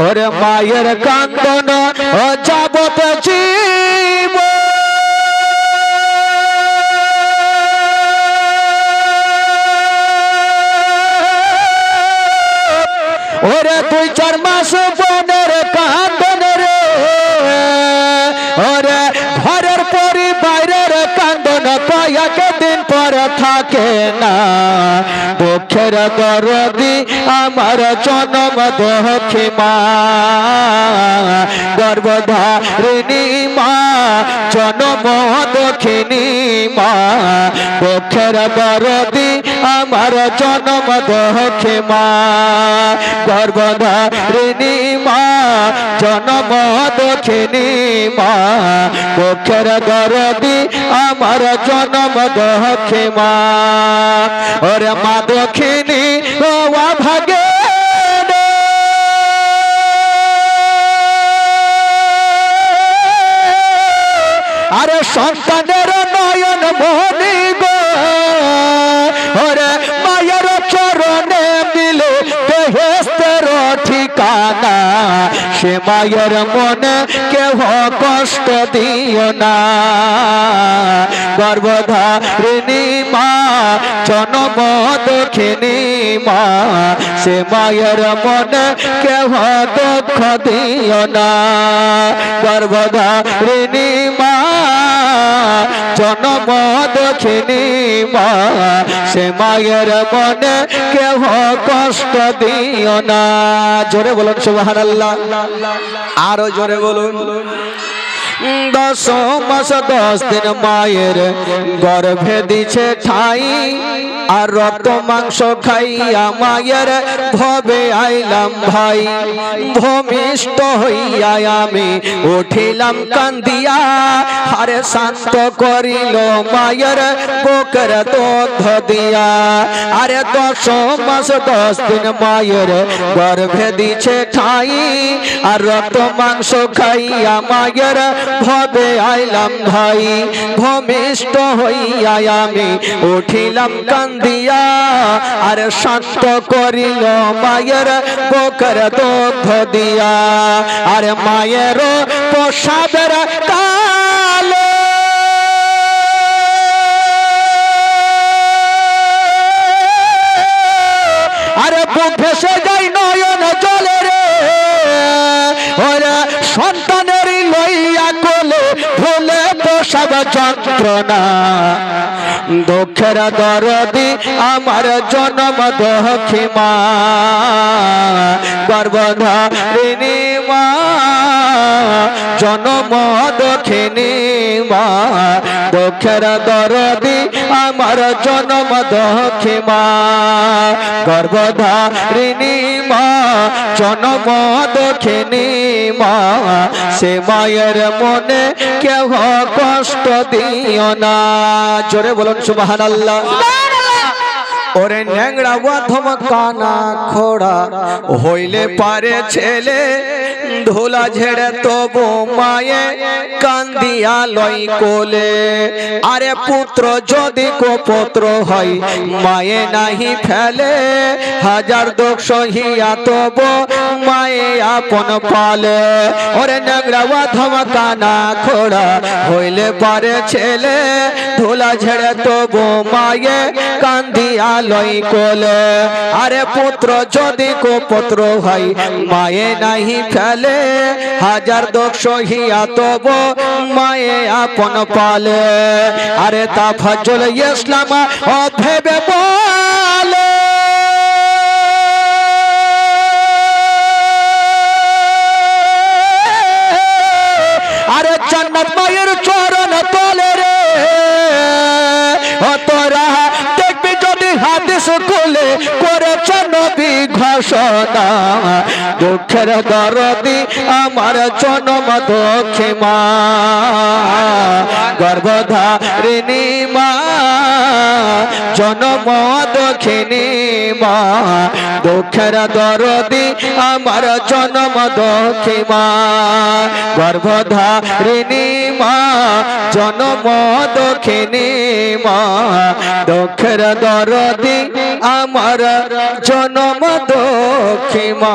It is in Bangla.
ওরে মায়ের কান্দন যাবত জীব ওরে 2-4 মাস বোনের কান্দন রে ওরে ঘরের পরি বাইরের কান্দন কয়েক দিন পর থাকে না দুঃখের দরদি আমার জনম দুঃখী মা গর্ভধারিণী মা জনম দুঃখিনী মা দুঃখের দরদি আমার জনম দুঃখী মা গর্ভধারিণী মা জনম দুঃখিনী মা দুঃখের দরদি আমার জনম দুঃখী মা ওরে মা দুঃখিনী ও ভাগে আরে সন্তানের নয়ন মনি গো ওরে মায়ের চরণে মিলে বেহেশতের ঠিকানা সে মায়ের মনে কেহ কষ্ট দিও না গর্ভধারিণী মা জনম দুঃখিনী মা সে মায়ের মনে কেহ দুঃখ দিও না গর্ভধারিণী মা জনম দুঃখিনী মা সে মায়ের মনে কেহ কষ্ট দিও না জোরে বলুন সুবহানাল্লাহ আরো জোরে বলুন 10 মাস 10 দিন মায়ের গর্ভে দিছে ঠাই আর রক্ত মাংস খাইয়া মায়ের ভবে আইলাম ভাই ভূমিষ্ঠ হইয়া আমি উঠিলাম কান্দিয়া আরে শান্ত করিল মায়ের বুকের দুধ দিয়া আরে 10 মাস 10 দিন মায়ের গর্ভে দিছে ঠাই আর রক্ত মাংস খাইয়া মায়ের ভবে আইলাম ভাই ভূমিষ্ঠ হইয়া আমি উঠিলাম কান্দিয়া আর শান্ত করিল মায়ের বুকের দুধ দিয়া আর মায়ের প্রসাদের কালে আরে বুক ভেসে যাই নয়ন জলে রে ওরে সন্তানের লইয়া কোলে ভুলে প্রসব যন্ত্রণা দুঃখের দরদি আমার জনম দুঃখী মা গর্ভধারিণী মা জনম দুঃখিনী মা দুঃখের দরদি আমার জনম দুঃখী মা গর্ভধারিণী মা জনম দুঃখিনী মা সে মায়ের মনে কেহ কষ্ট দিও না জোরে বলুন সুবহানাল্লাহ ওরে ন্যাংরা অধম কানা খোড়া হইলে পারে ছেলে ধুলা ঝেড়ে তবু মায়ে কান্দিয়া লই কোলে আরে পুত্র যদি কুপুত্র হয় মায়ে নাহি ফেলে হাজার দুঃখ সহিয়া তবু মায়ে আপন পালে ওরে ন্যাংরা অধম কানা খোড়া হইলে পারে ছেলে ধুলা ঝেড়ে তবু মায়ে কান্দিয়া লই কোলে আরে পুত্র যদি কুপুত্র হয় মায়ে নাহি ফেলে হাজার দুঃখ সহিয়া তবু মায়ে আপন পালে আরে তাফাজ্জুল ইসলাম ও ভেবে বলে আরে জান্নাত মায়ের চরণ তলে রে ও তোরা দেখবি যদি হাদিস খুলে করেছ নবী ঘোষণা দুঃখের দরদি আমার জনম দুঃখী মা গর্ভধারিণী মা জনম দুঃখিনী মা দুঃখের দরদি আমার জনম দুঃখী মা গর্ভধারিণী মা জনম দুঃখিনী মা দুঃখের দরদি আমার জনম দুঃখী মা।